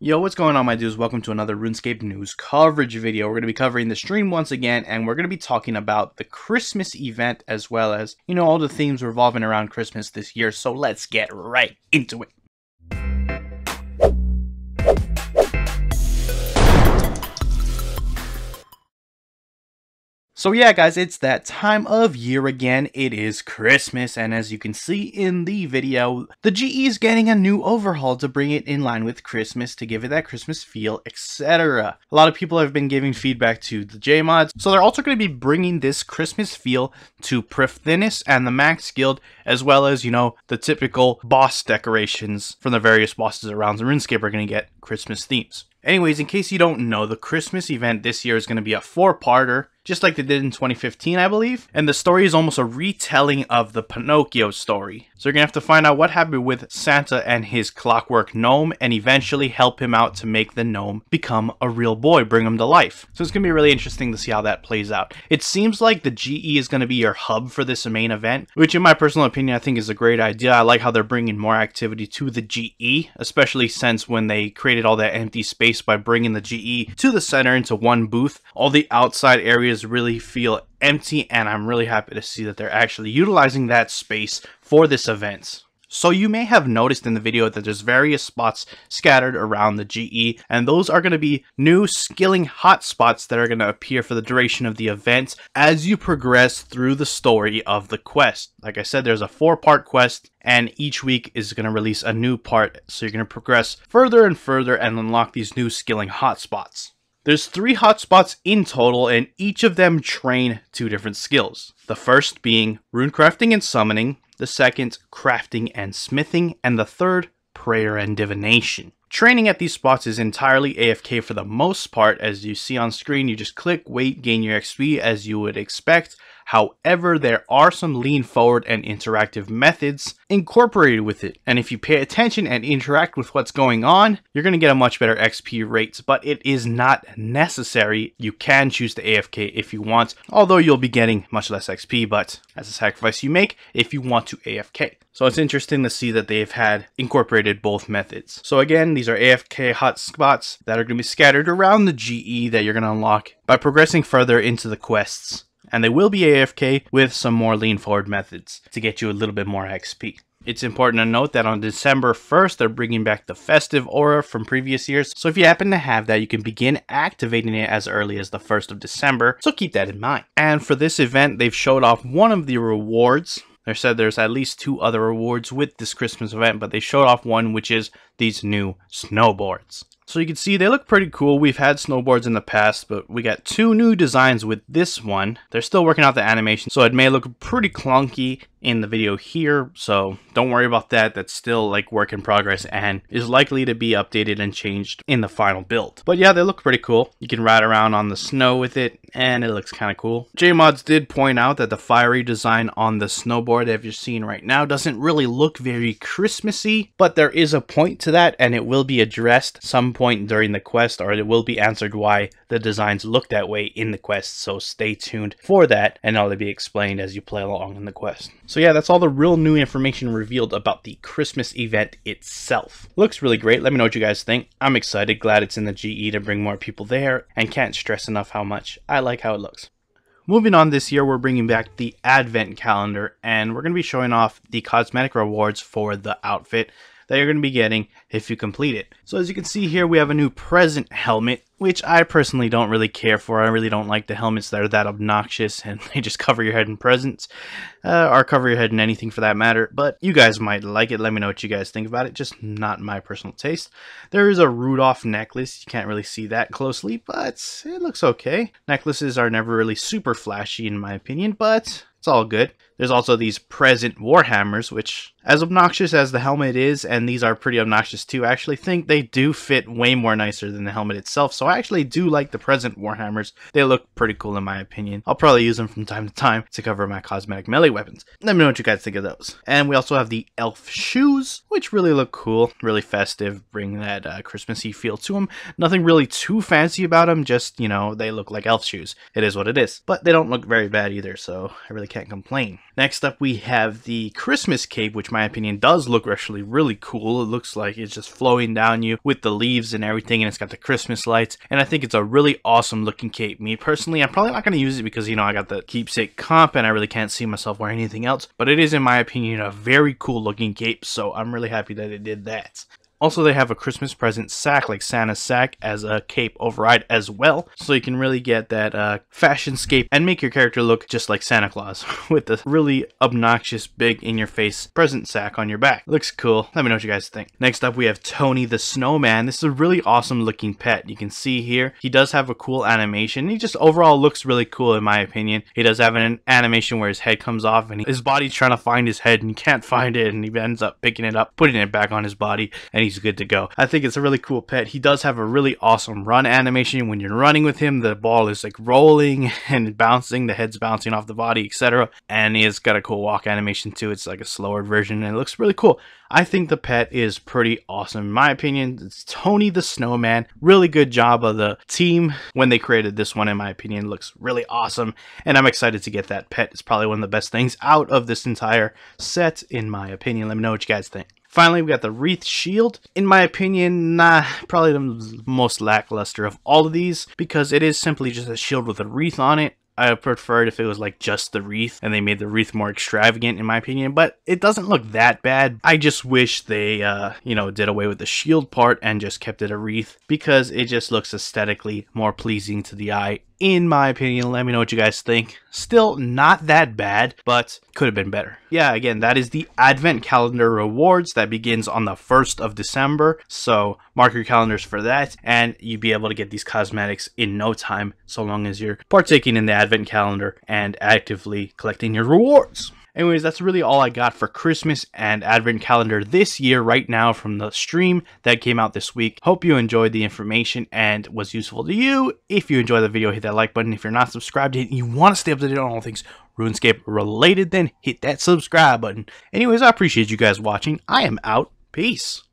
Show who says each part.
Speaker 1: Yo, what's going on, my dudes? Welcome to another RuneScape news coverage video. We're going to be covering the stream once again, and we're going to be talking about the Christmas event as well as, all the themes revolving around Christmas this year. So let's get right into it. So yeah, guys, it's that time of year again. It is Christmas, and as you can see in the video, the GE is getting a new overhaul to bring it in line with Christmas, to give it that Christmas feel, etc. A lot of people have been giving feedback to the J mods, so they're also going to be bringing this Christmas feel to Prifddinas and the Max Guild, as well as, the typical boss decorations from the various bosses around the RuneScape are going to get Christmas themes. Anyways, in case you don't know, the Christmas event this year is going to be a 4-parter, just like they did in 2015, I believe. And the story is almost a retelling of the Pinocchio story. So you're going to have to find out what happened with Santa and his clockwork gnome, and eventually help him out to make the gnome become a real boy, bring him to life. So it's going to be really interesting to see how that plays out. It seems like the GE is going to be your hub for this main event, which in my personal opinion, I think is a great idea. I like how they're bringing more activity to the GE, especially since when they created all that empty space by bringing the GE to the center into one booth, all the outside areas really feel empty, and I'm really happy to see that they're actually utilizing that space for this event. So you may have noticed in the video that there's various spots scattered around the GE, and those are going to be new skilling hotspots that are going to appear for the duration of the event as you progress through the story of the quest. Like I said, there's a 4-part quest, and each week is going to release a new part, so you're going to progress further and further and unlock these new skilling hotspots. There's 3 hotspots in total, and each of them train 2 different skills. The first being runecrafting and summoning, the second crafting and smithing, and the third prayer and divination. Training at these spots is entirely AFK for the most part. As you see on screen, you just click, wait, gain your XP as you would expect. However, there are some lean forward and interactive methods incorporated with it, and if you pay attention and interact with what's going on, you're going to get a much better XP rate, but it is not necessary. You can choose to AFK if you want, although you'll be getting much less XP, but as a sacrifice you make if you want to AFK. So it's interesting to see that they've had incorporated both methods. So again, these are AFK hotspots that are going to be scattered around the GE that you're going to unlock by progressing further into the quests. And they will be AFK with some more lean forward methods to get you a little bit more XP. It's important to note that on December 1st, they're bringing back the festive aura from previous years. So if you happen to have that, you can begin activating it as early as the 1st of December. So keep that in mind. And for this event, they've showed off one of the rewards. They said there's at least 2 other rewards with this Christmas event, but they showed off one, which is these new snowboards. So you can see they look pretty cool. We've had snowboards in the past, but we got 2 new designs with this one. They're still working out the animation, so it may look pretty clunky in the video here, so don't worry about that. That's still like work in progress and is likely to be updated and changed in the final build. But yeah, they look pretty cool. You can ride around on the snow with it, and it looks kind of cool. JMods did point out that the fiery design on the snowboard that you're seeing right now doesn't really look very Christmassy, but there is a point to that, and it will be addressed some point during the quest, or it will be answered why the designs look that way in the quest. So stay tuned for that, and it'll be explained as you play along in the quest. So yeah, that's all the real new information revealed about the Christmas event itself. Looks really great. Let me know what you guys think. I'm excited, glad it's in the GE to bring more people there, and can't stress enough how much I like how it looks. Moving on, this year we're bringing back the Advent calendar, and we're going to be showing off the cosmetic rewards for the outfit that you're going to be getting if you complete it. So as you can see here, we have a new present helmet, which I personally don't really care for. I really don't like the helmets that are that obnoxious and they just cover your head in presents, or cover your head in anything for that matter. But you guys might like it. Let me know what you guys think about it. Just not my personal taste. There is a Rudolph necklace. You can't really see that closely, but it looks okay. Necklaces are never really super flashy in my opinion, but it's all good. There's also these present Warhammers, which, as obnoxious as the helmet is, and these are pretty obnoxious too, I actually think they do fit way more nicer than the helmet itself. So I actually do like the present Warhammers. They look pretty cool in my opinion. I'll probably use them from time to time to cover my cosmetic melee weapons. Let me know what you guys think of those. And we also have the elf shoes, which really look cool, really festive, bring that Christmassy feel to them. Nothing really too fancy about them, just, they look like elf shoes. It is what it is. But they don't look very bad either, so I really can't complain. Next up, we have the Christmas cape, which in my opinion does look actually really cool. It looks like it's just flowing down you with the leaves and everything, and it's got the Christmas lights, and I think it's a really awesome looking cape. Me personally, I'm probably not going to use it because, you know, I got the keepsake comp and I really can't see myself wearing anything else, but it is, in my opinion, a very cool looking cape, so I'm really happy that it did that. Also, they have a Christmas present sack, like Santa's sack, as a cape override as well. So you can really get that fashion scape and make your character look just like Santa Claus with the really obnoxious, big, in-your-face present sack on your back. Looks cool. Let me know what you guys think. Next up, we have Tony the Snowman. This is a really awesome looking pet. You can see here, he does have a cool animation. He just overall looks really cool in my opinion. He does have an animation where his head comes off and his body's trying to find his head and he can't find it, and he ends up picking it up, putting it back on his body, and he's good to go. I think it's a really cool pet. He does have a really awesome run animation. When you're running with him, the ball is like rolling and bouncing, the head's bouncing off the body, etc. And he has got a cool walk animation too. It's like a slower version and it looks really cool. I think the pet is pretty awesome. In my opinion, it's Tony the Snowman. Really good job of the team when they created this one, in my opinion. It looks really awesome, and I'm excited to get that pet. It's probably one of the best things out of this entire set, in my opinion. Let me know what you guys think. Finally, we got the Wreath Shield. In my opinion, probably the most lackluster of all of these, because it is simply just a shield with a wreath on it. I preferred if it was like just the wreath and they made the wreath more extravagant, in my opinion, but it doesn't look that bad. I just wish they, you know, did away with the shield part and just kept it a wreath, because it just looks aesthetically more pleasing to the eye, in my opinion. Let me know what you guys think. Still not that bad, but could have been better. Yeah, again, that is the Advent Calendar rewards that begins on the 1st of December. So mark your calendars for that, and you'll be able to get these cosmetics in no time, so long as you're partaking in the Advent Calendar and actively collecting your rewards. Anyways, that's really all I got for Christmas and Advent Calendar this year right now from the stream that came out this week. Hope you enjoyed the information and was useful to you. If you enjoyed the video, hit that like button. If you're not subscribed and you want to stay up to date on all things RuneScape related, then hit that subscribe button. Anyways, I appreciate you guys watching. I am out. Peace.